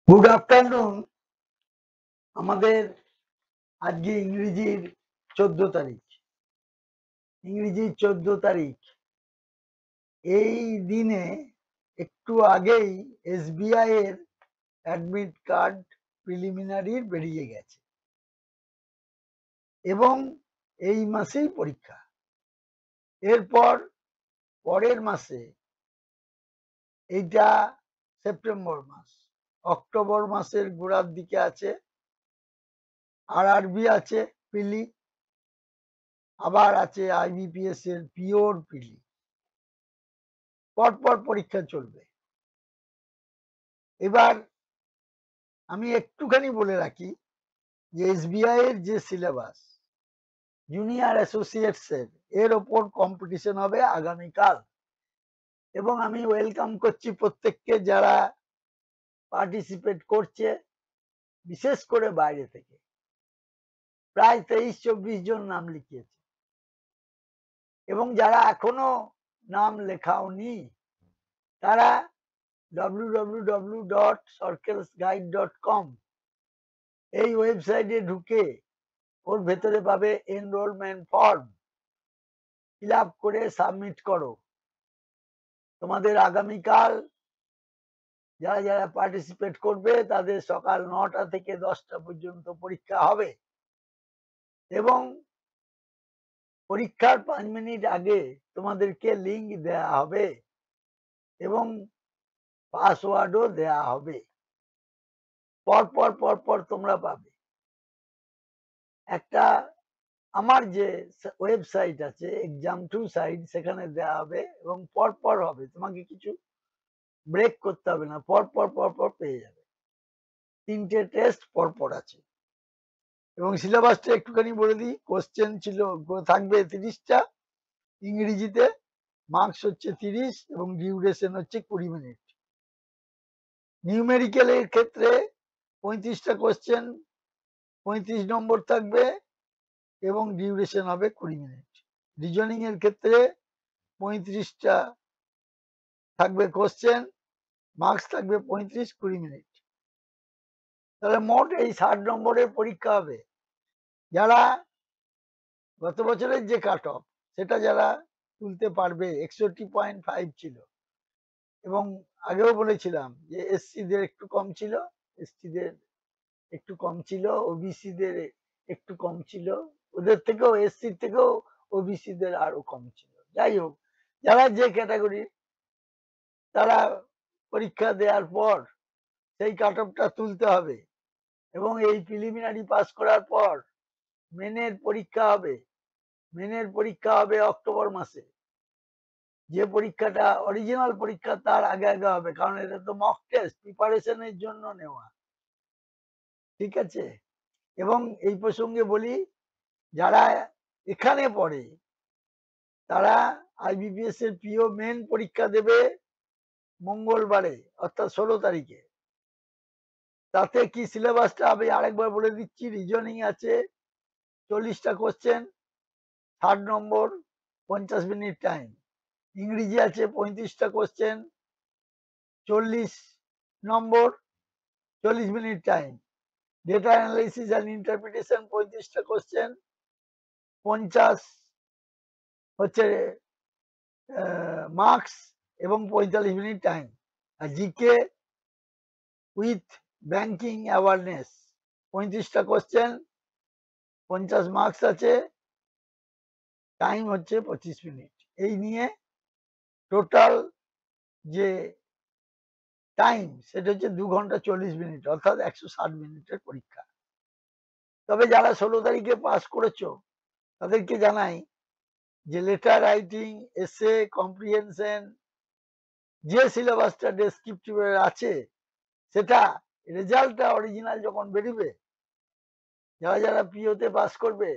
Good afternoon. আমাদের আজকে ইংরেজির 14 তারিখ। ইংরেজির 14 তারিখ এই দিনে একটু আগেই এসবিআই এর অ্যাডমিট কার্ড প্রিলিমিনারি বেরিয়ে গেছে এবং এই মাসেই পরীক্ষা। এরপর পরের মাসে, এইটা সেপ্টেম্বর মাস, অক্টোবর মাসের গোড়ার দিকে আছে আরআরবি আছে পিলি, আবার আছে আইবিপিএস এর পিওর পিলি। পরপর পরীক্ষা চলবে। এবার আমি একটুখানি বলে রাখি যে এসবিআই এর যে সিলেবাস জুনিয়র অ্যাসোসিয়েটস এর ওপর কম্পিটিশন হবে আগামীকাল, এবং আমি ওয়েলকাম করছি প্রত্যেককে যারা পার্টিসিপেট করছে, বিশেষ করে বাইরে থেকে। প্রায় 23-24 জন নাম লিখিয়েছে, এবং যারা এখনো নাম লেখাওনি তারা www.circlesguide.com এই ওয়েবসাইটে ঢুকে ওর ভেতরে পাবে এনরোলমেন্ট ফর্ম, ফিল আপ করে সাবমিট করো। তোমাদের আগামীকাল যারা যারা পার্টিসিপেট করবে তাদের সকাল 9টা থেকে 10টা পর্যন্ত পরীক্ষা হবে, এবং পরীক্ষার 5 মিনিট আগে তোমাদেরকে লিঙ্ক দেয়া হবে এবং পাসওয়ার্ডও দেয়া হবে। পরপর পরপর তোমরা পাবে। একটা আমার যে ওয়েবসাইট আছে এক্সাম2 সাইট, সেখানে দেয়া হবে এবং পরপর হবে, তোমাকে কিছু ব্রেক করতে হবে না, পরপর পরপর পেয়ে যাবে। 3টে টেস্ট পরপর আছে। এবং সিলেবাসটা একটুখানি বলে দিই, কোশ্চেন থাকবে 30টা ইংরেজিতে, মার্কস হচ্ছে 30 এবং ডিউরেশন হচ্ছে 20 মিনিট। নিউমেরিক্যালের ক্ষেত্রে 35টা কোশ্চেন, 35 নম্বর থাকবে এবং ডিউরেশন হবে 20 মিনিট। রিজনিং এর ক্ষেত্রে 35টা থাকবে কোশ্চেন, মার্কস থাকবে 35-20 মিনিট। তাহলে মোট এই 60 নম্বরের পরীক্ষা হবে। যারা গত বছরের যে কাট অফ সেটা যারা তুলতে পারবে, 61.5 ছিল, এবং আগেও বলেছিলাম যে এসসিদের একটু কম ছিল, এসটিদের একটু কম ছিল, ওবিসিদের একটু কম ছিল, ওদের থেকেও এসসির থেকেও ওবিসিদের আরো কম ছিল। যাই হোক, যারা যে ক্যাটাগরি তারা পরীক্ষা দেওয়ার পর সেই কাট অফটা তুলতে হবে, এবং এই প্রিলিমিনারি পাস করার পর মেনের পরীক্ষা হবে। মেনের পরীক্ষা হবে অক্টোবর মাসে। যে পরীক্ষাটা অরিজিনাল পরীক্ষা তার আগে আগে হবে, কারণ এটা তো মক টেস্ট, প্রিপারেশনের জন্য নেওয়া। ঠিক আছে? এবং এই প্রসঙ্গে বলি, যারা এখানে পড়ে তারা আইবিপিএস এর পিও মেন পরীক্ষা দেবে মঙ্গলবারে, অর্থাৎ 16 তারিখে। তাতে কি সিলেবাসটা আমি আরেকবার বলে দিচ্ছি। রিজনিং আছে 40টা কোশ্চেন, 60 নম্বর, 50 মিনিট টাইম। ইংরেজি আছে 35টা question, 40 number, 40 minute time. Data analysis and interpretation 35টা কোশ্চেন, 50 হচ্ছে মার্কস এবং 45 মিনিট টাইম। আর জিকে উইথ ব্যাংকিং অ্যাওয়ারনেস 35টা কোশ্চেন, 50 মার্কস আছে, টাইম হচ্ছে 25 মিনিট। এই নিয়ে টোটাল যে টাইম সেটা হচ্ছে 2 ঘন্টা 40 মিনিট, অর্থাৎ 160 মিনিটের পরীক্ষা। তবে যারা 16 তারিখে পাস করেছো তাদেরকে জানাই যে লেটার রাইটিং, এসে, কম্প্রিহেনশন, যে সিলেবাসটা ডেসক্রিপটিভ আছে সেটা রেজাল্টটা অরিজিনাল যখন বেরোবে, যারা যারা পিওতে পাস করবে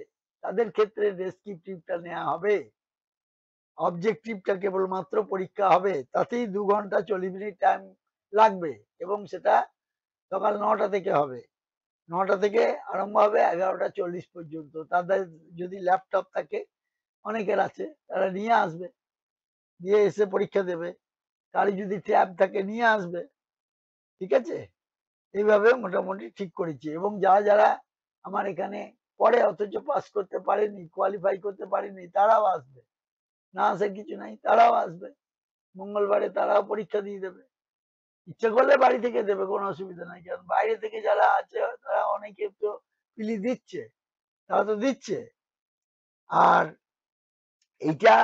তাদের ক্ষেত্রে ডেসক্রিপটিভটা নেওয়া হবে, অবজেক্টিভটা কেবলমাত্র পরীক্ষা হবে। তাতেই 2 ঘন্টা 40 মিনিট টাইম লাগবে, এবং সেটা সকাল 9টা থেকে হবে। 9টা থেকে আরম্ভ হবে 11টা 40 পর্যন্ত। তাদের যদি ল্যাপটপ থাকে, অনেকের আছে, তারা নিয়ে আসবে, দিয়ে এসে পরীক্ষা দেবে। কারি যদি ট্যাব থাকে নিয়ে আসবে। ঠিক আছে? এইভাবে মোটামুটি ঠিক করেছি। এবং যারা যারা আমার এখানে পড়ে অথচ পাস করতে পারেনি, কোয়ালিফাই করতে পারেনি, তারাও আসবে। না আসার কিছু নাই, তারাও আসবে। মঙ্গলবারে তারাও পরীক্ষা দিয়ে দেবে। ইচ্ছে করলে বাড়ি থেকে দেবে, কোনো অসুবিধা নাই। কারণ বাইরে থেকে যারা আছে তারা অনেকে তো পিলি দিচ্ছে, তারা তো দিচ্ছে। আর এইটা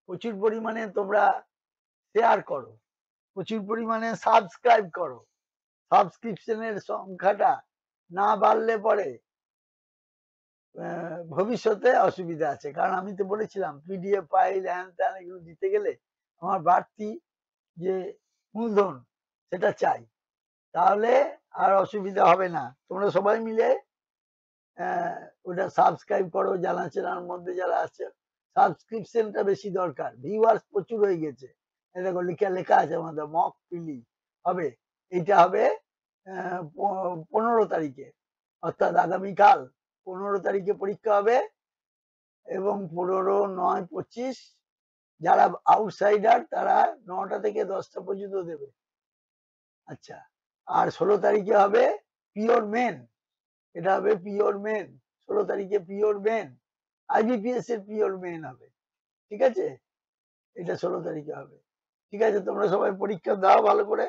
প্রচুর পরিমাণে তোমরা শেয়ার করো, প্রচুর পরিমাণে সাবস্ক্রাইব করো। সাবস্ক্রিপশনের সংখ্যাটা না বাড়লে পরে ভবিষ্যতে অসুবিধা আছে। কারণ আমি তো বলেছিলাম পিডিএফ ফাইল হ্যান ত্যান এগুলো দিতে গেলে আমার বাড়তি যে মূলধন সেটা চাই, তাহলে আর অসুবিধা হবে না। তোমরা সবাই মিলে ওটা সাবস্ক্রাইব করো, জানাশোনার মধ্যে যারা আছে। সাবস্ক্রিপশনটা বেশি দরকার, ভিউয়ার্স প্রচুর হয়ে গেছে। এই দেখো লেখা লেখা আছে আমাদের মক পিলি হবে, এইটা হবে 15 তারিখে, অর্থাৎ আগামীকাল 15 তারিখে পরীক্ষা হবে। এবং 15, 9, 25 যারা আউটসাইডার তারা 9টা থেকে 10টা পর্যন্ত দেবে। আচ্ছা, আর 16 তারিখে হবে পিওর মেন, এটা হবে পিওর মেন। 16 তারিখে পিওর মেন, আইবিপিএস এর পিওর মেন হবে। ঠিক আছে, এটা 16 তারিখে হবে। ঠিক আছে, তোমরা সবাই পরীক্ষা দাও ভালো করে।